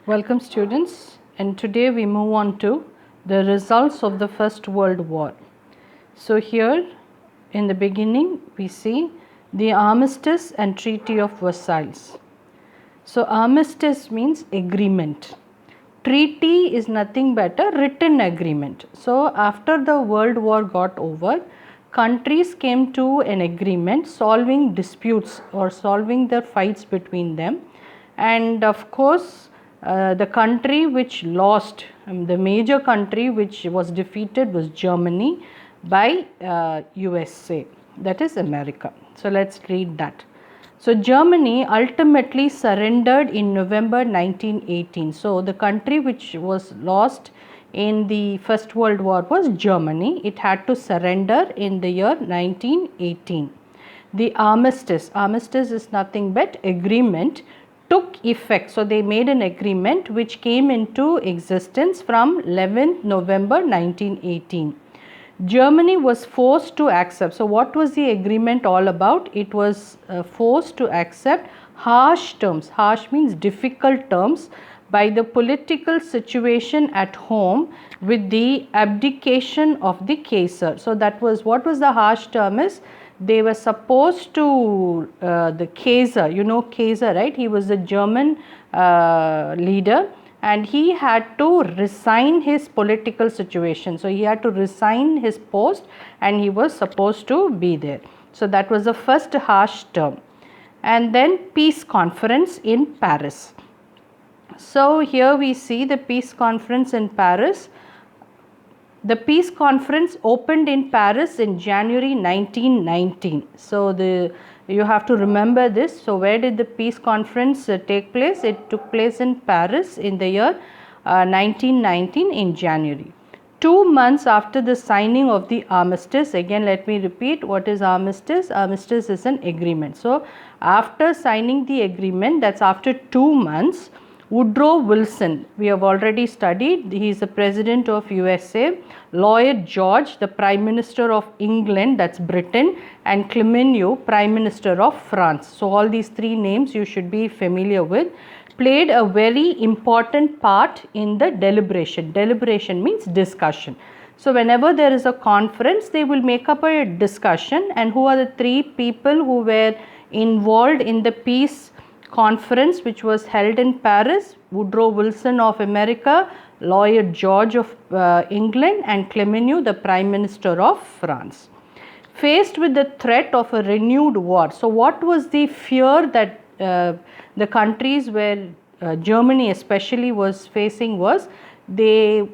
Welcome students, and today we move on to the results of the First World War. So here in the beginning we see the Armistice and Treaty of Versailles. So armistice means agreement. Treaty is nothing but a written agreement. So after the World War got over, countries came to an agreement solving disputes or solving the fights between them, and of course the country which lost, the major country which was defeated was Germany by USA, that is America. So let's read that. So Germany ultimately surrendered in November 1918. So the country which was lost in the First World War was Germany. It had to surrender in the year 1918. The armistice is nothing but agreement, took effect. So they made an agreement which came into existence from 11th November 1918. Germany was forced to accept. So what was the agreement all about? It was forced to accept harsh terms. Harsh means difficult terms by the political situation at home with the abdication of the Kaiser. So that was, what was the harsh term is, they were supposed to, the Kaiser, you know Kaiser, right? He was a German leader, and he had to resign his political situation. So he had to resign his post and he was supposed to be there. So that was the first harsh term. And then peace conference in Paris. So here we see the peace conference in Paris. The peace conference opened in Paris in January 1919. So you have to remember this. So where did the peace conference take place? It took place in Paris in the year 1919 in January. 2 months after the signing of the armistice, again let me repeat, what is armistice? Armistice is an agreement. So after signing the agreement, that's after 2 months, Woodrow Wilson, we have already studied, he is the president of USA, Lloyd George, the prime minister of England, that's Britain, and Clémenceau, prime minister of France. So all these three names you should be familiar with, played a very important part in the deliberation. Deliberation means discussion. So whenever there is a conference, they will make up a discussion, and who are the three people who were involved in the peace conference which was held in Paris? Woodrow Wilson of America, Lloyd George of England, and Clémenceau, the Prime Minister of France. Faced with the threat of a renewed war. So what was the fear that the countries where Germany especially was facing was they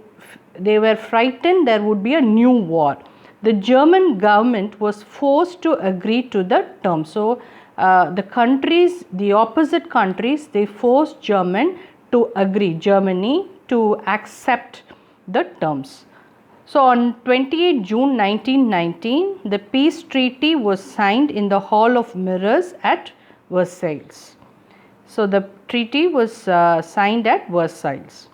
were frightened there would be a new war. The German government was forced to agree to the terms. So the countries, the opposite countries, they forced Germany to accept the terms. So on 28 June 1919, the peace treaty was signed in the Hall of Mirrors at Versailles. So the treaty was signed at Versailles.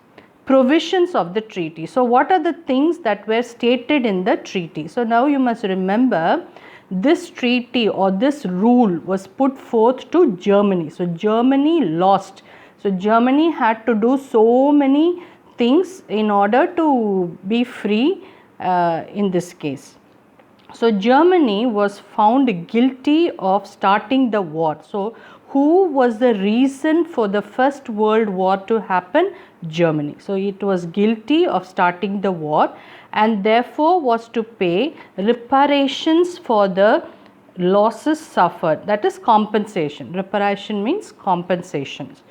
Provisions of the treaty. So what are the things that were stated in the treaty? So now you must remember, this treaty or this rule was put forth to Germany. So Germany lost. So Germany had to do so many things in order to be free in this case. So Germany was found guilty of starting the war. So who was the reason for the First World War to happen? Germany. So it was guilty of starting the war and therefore was to pay reparations for the losses suffered. That is compensation. Reparation means compensations.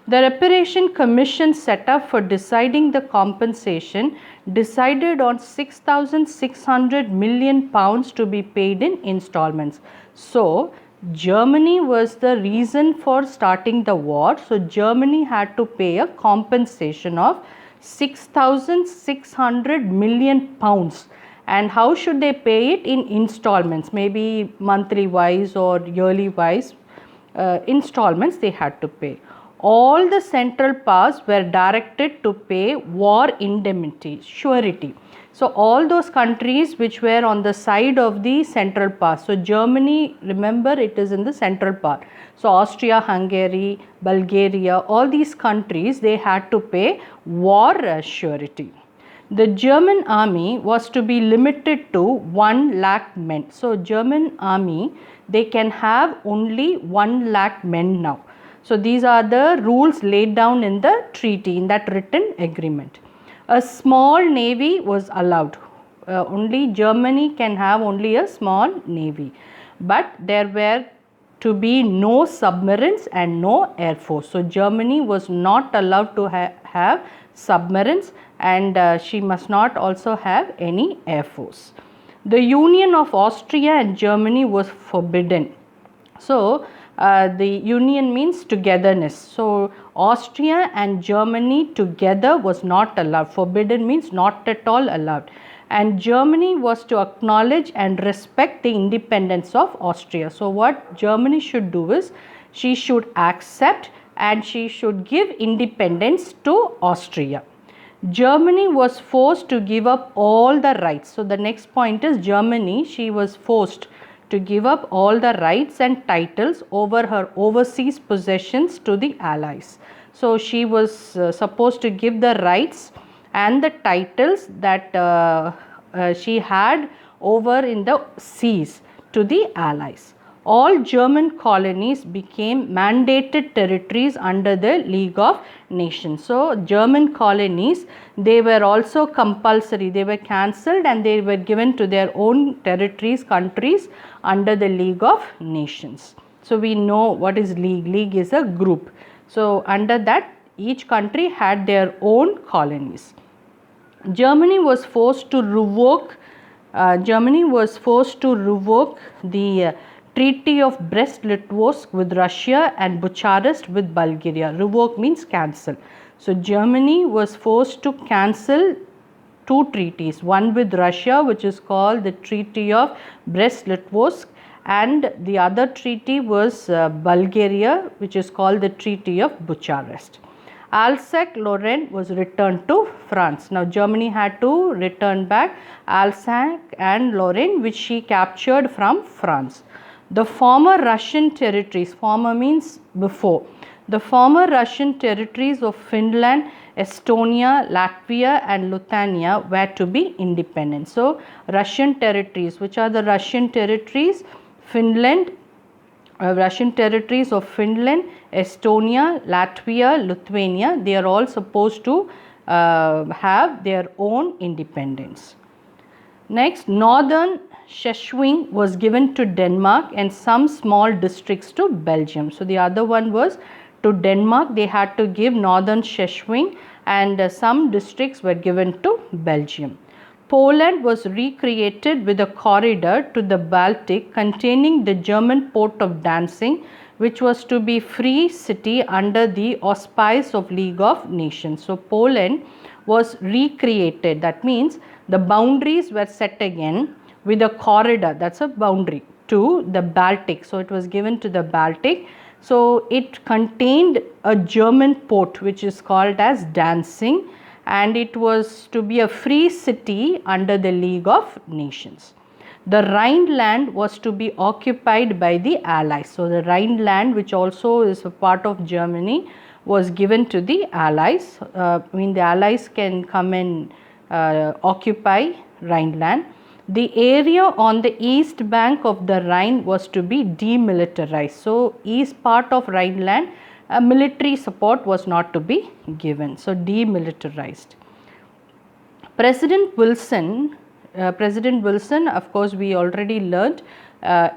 The Reparation Commission set up for deciding the compensation decided on 6,600 million pounds to be paid in installments. So Germany was the reason for starting the war. So Germany had to pay a compensation of 6,600 million pounds. And how should they pay it? In installments, maybe monthly wise or yearly wise installments they had to pay. all the central powers were directed to pay war indemnity, surety. So all those countries which were on the side of the central power. So Germany, remember, it is in the central power. So Austria, Hungary, Bulgaria, all these countries, they had to pay war surety. The German army was to be limited to 1 lakh men. So German army, they can have only 1 lakh men now. So these are the rules laid down in the treaty, in that written agreement. A small navy was allowed. Only Germany can have only a small navy. But there were to be no submarines and no air force. So Germany was not allowed to have submarines, and she must not also have any air force. The union of Austria and Germany was forbidden. So the union means togetherness. So Austria and Germany together was not allowed. Forbidden means not at all allowed. And Germany was to acknowledge and respect the independence of Austria. So what Germany should do is, she should accept and she should give independence to Austria. Germany was forced to give up all the rights. So the next point is, Germany, she was forced to give up all the rights and titles over her overseas possessions to the Allies. So she was supposed to give the rights and the titles that she had over in the seas to the Allies. All German colonies became mandated territories under the League of Nations. So German colonies, they were also compulsory, they were cancelled and they were given to their own territories, countries under the League of Nations. So we know what is league. League is a group. So under that, each country had their own colonies. Germany was forced to revoke the Treaty of Brest-Litovsk with Russia and Bucharest with Bulgaria. Revoke means cancel. So Germany was forced to cancel 2 treaties, one with Russia, which is called the Treaty of Brest-Litovsk, and the other treaty was Bulgaria, which is called the Treaty of Bucharest. Alsace-Lorraine was returned to France. Now Germany had to return back Alsace and Lorraine, which she captured from France. The former Russian territories, former means before, the former Russian territories of Finland, Estonia, Latvia and Lithuania were to be independent. So Russian territories, which are the Russian territories? Finland, Russian territories of Finland, Estonia, Latvia, Lithuania, they are all supposed to have their own independence. Next, northern Schleswig was given to Denmark and some small districts to Belgium. So the other one was to Denmark, they had to give northern Schleswig, and some districts were given to Belgium. Poland was recreated with a corridor to the Baltic containing the German port of Danzig, which was to be free city under the auspice of League of Nations. So Poland was recreated, that means the boundaries were set again with a corridor, that's a boundary, to the Baltic. So it was given to the Baltic. So it contained a German port which is called as Danzig, and it was to be a free city under the League of Nations. The Rhineland was to be occupied by the Allies. So the Rhineland, which also is a part of Germany, was given to the Allies. The Allies can come and occupy Rhineland. The area on the east bank of the Rhine was to be demilitarized. So east part of Rhineland, military support was not to be given. So demilitarized. President Wilson, of course we already learned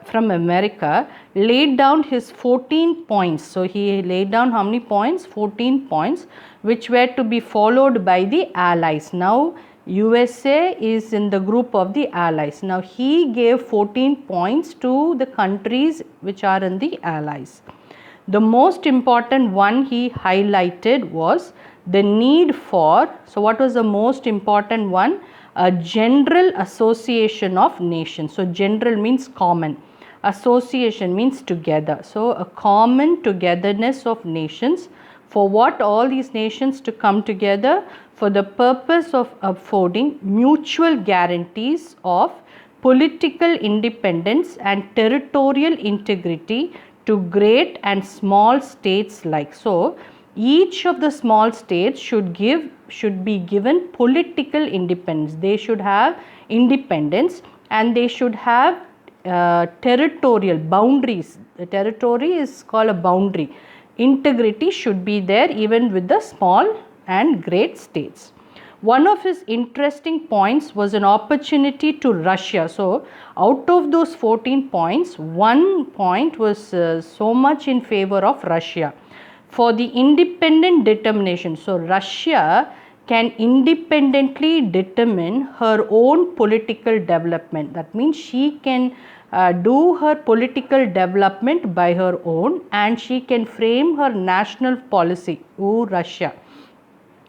from America, laid down his 14 points. So he laid down how many points? 14 points, which were to be followed by the Allies. Now USA is in the group of the Allies. Now he gave 14 points to the countries which are in the Allies. The most important one he highlighted was the need for, so what was the most important one? A general association of nations. So general means common, association means together. So a common togetherness of nations For what? All these nations to come together for the purpose of affording mutual guarantees of political independence and territorial integrity to great and small states like. So, each of the small states should be given political independence. They should have independence and they should have territorial boundaries. The territory is called a boundary. Integrity should be there even with the small and great states. One of his interesting points was an opportunity to Russia. So, out of those 14 points, one point was so much in favor of Russia for the independent determination. So, Russia can independently determine her own political development. That means she can do her political development by her own, and she can frame her national policy. Russia.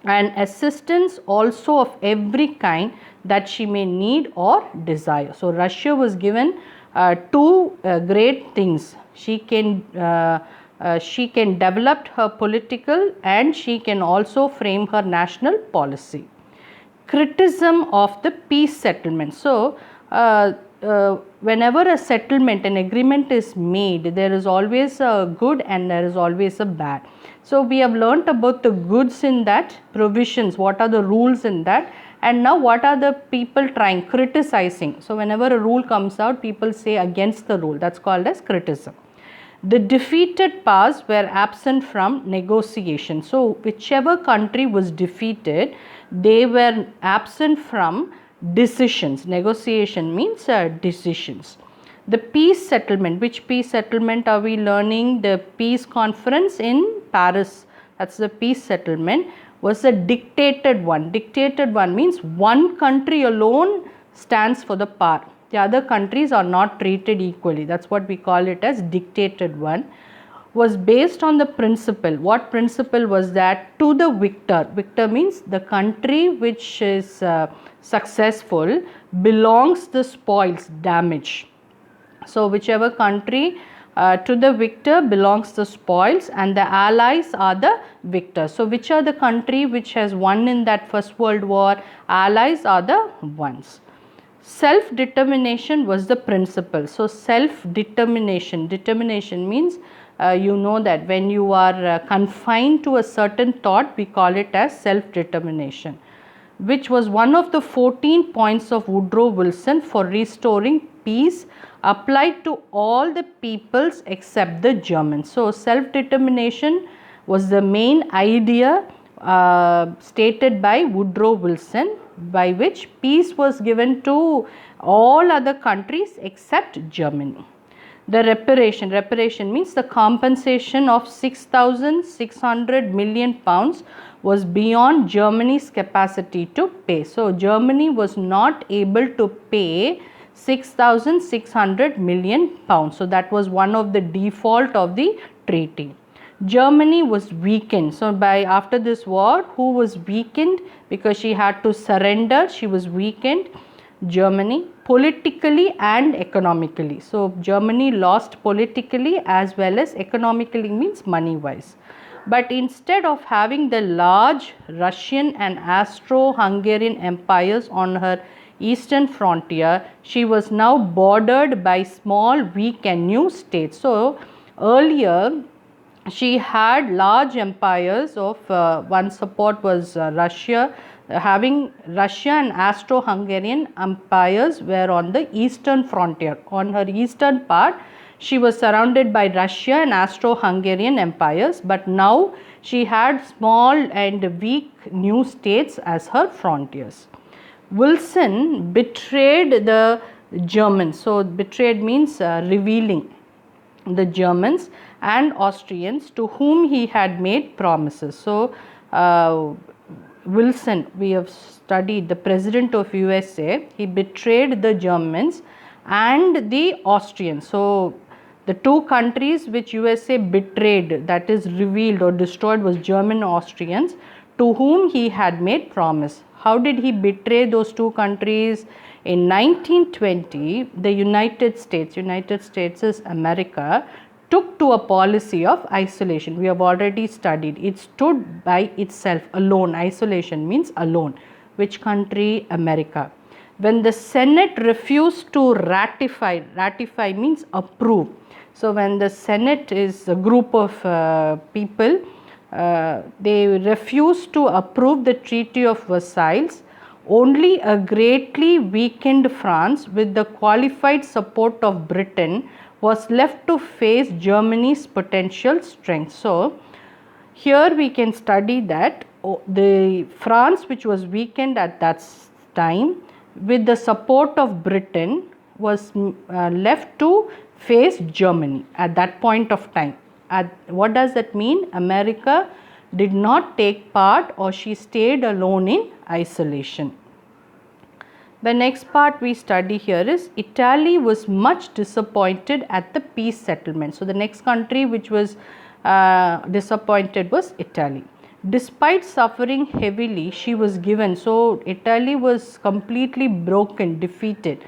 And assistance also of every kind that she may need or desire. So, Russia was given two great things. She can develop her political and she can also frame her national policy. Criticism of the peace settlement. So, whenever a settlement, an agreement is made, there is always a good and there is always a bad. So, we have learnt about the goods in that, provisions, what are the rules in that, and now what are the people trying, criticizing. So, whenever a rule comes out, people say against the rule, that is called as criticism. The defeated powers were absent from negotiation. So, whichever country was defeated, they were absent from decisions. Negotiation means decisions. The peace settlement. Which peace settlement are we learning? The peace conference in Paris. That's the peace settlement. Was a dictated one. Dictated one means one country alone stands for the power. The other countries are not treated equally. That's what we call it as dictated one. Was based on the principle. What principle was that? To the victor. Victor means the country which is successful belongs the spoils, damage. So, whichever country to the victor belongs the spoils and the allies are the victors. So, which are the country which has won in that First World War? Allies are the ones. Self-determination was the principle. So, self-determination. Determination means you know that when you are confined to a certain thought, we call it as self-determination, which was one of the 14 points of Woodrow Wilson for restoring peace applied to all the peoples except the Germans. So, self-determination was the main idea stated by Woodrow Wilson, by which peace was given to all other countries except Germany. The reparation. Reparation means the compensation of 6,600 million pounds was beyond Germany's capacity to pay. So, Germany was not able to pay 6,600 million pounds. So, that was one of the default of the treaty. Germany was weakened. So, after this war, who was weakened? Because she had to surrender, she was weakened. Germany, politically and economically. So, Germany lost politically as well as economically, means money wise. But instead of having the large Russian and Austro-Hungarian empires on her eastern frontier, she was now bordered by small, weak and new states. So, earlier she had large empires of one support was Russia. Having Russia and Austro-Hungarian empires were on the eastern frontier. On her eastern part, she was surrounded by Russia and Austro-Hungarian empires, but now she had small and weak new states as her frontiers. Wilson betrayed the Germans. So, betrayed means revealing the Germans and Austrians to whom he had made promises. So, Wilson, we have studied, the president of USA, he betrayed the Germans and the Austrians. So, the two countries which USA betrayed, that is revealed or destroyed, was German and Austrians, to whom he had made promise. How did he betray those two countries? In 1920, the United States is America, took to a policy of isolation. We have already studied. It stood by itself alone. Isolation means alone. Which country? America. When the Senate refused to ratify, ratify means approve. So when the Senate is a group of people, they refused to approve the Treaty of Versailles. Only a greatly weakened France, with the qualified support of Britain, was left to face Germany's potential strength. So here we can study that the France, which was weakened at that time, with the support of Britain, was left to face Germany at that point of time. What does that mean? America did not take part, or she stayed alone in isolation. The next part we study here is Italy was much disappointed at the peace settlement. So the next country which was disappointed was Italy. Despite suffering heavily, she was given. So Italy was completely broken, defeated.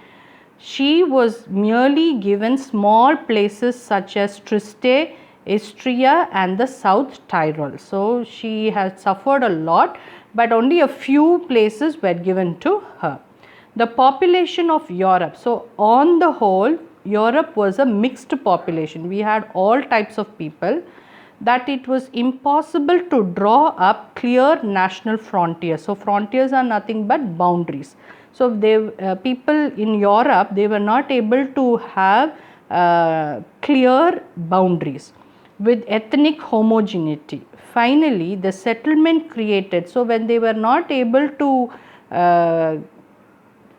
She was merely given small places such as Trieste, Istria and the South Tyrol. So she had suffered a lot, but only a few places were given to her. The population of Europe. So on the whole, Europe was a mixed population. We had all types of people, that it was impossible to draw up clear national frontiers. So frontiers are nothing but boundaries. So people in Europe, they were not able to have clear boundaries with ethnic homogeneity. Finally, the settlement created. So when they were not able to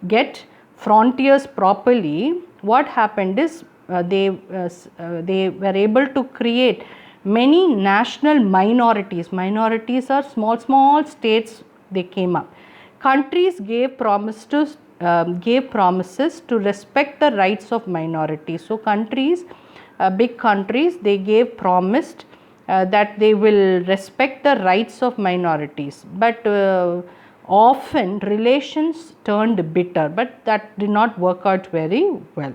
get frontiers properly, what happened is they were able to create many national minorities. Minorities are small states, they came up. Countries gave promises to respect the rights of minorities. So countries, big countries, they gave promised that they will respect the rights of minorities. But often relations turned bitter, but that did not work out very well.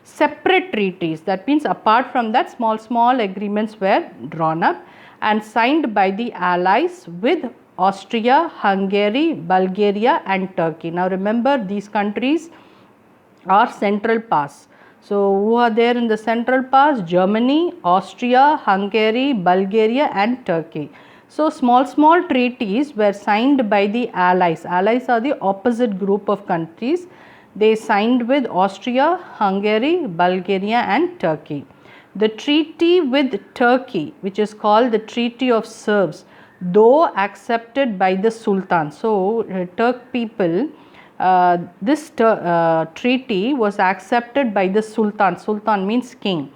Separate treaties, that means apart from that, small agreements were drawn up and signed by the allies with Austria, Hungary, Bulgaria and Turkey. Now remember, these countries are Central Powers. So who are there in the Central Powers? Germany, Austria, Hungary, Bulgaria and Turkey. So small treaties were signed by the allies. Allies are the opposite group of countries. They signed with Austria, Hungary, Bulgaria and Turkey. The treaty with Turkey, which is called the Treaty of Serbs, though accepted by the Sultan. So Turk people, this treaty was accepted by the Sultan. Sultan means king.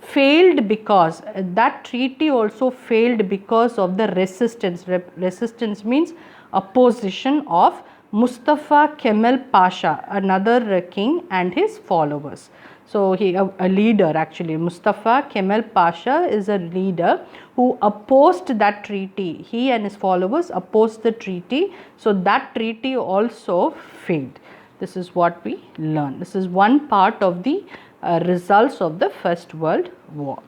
Failed because that treaty also failed because of the resistance. Resistance means opposition of Mustafa Kemal Pasha, another king and his followers. So he a leader actually. Mustafa Kemal Pasha is a leader who opposed that treaty. He and his followers opposed the treaty. So that treaty also failed. This is what we learn. This is one part of the results of the First World War.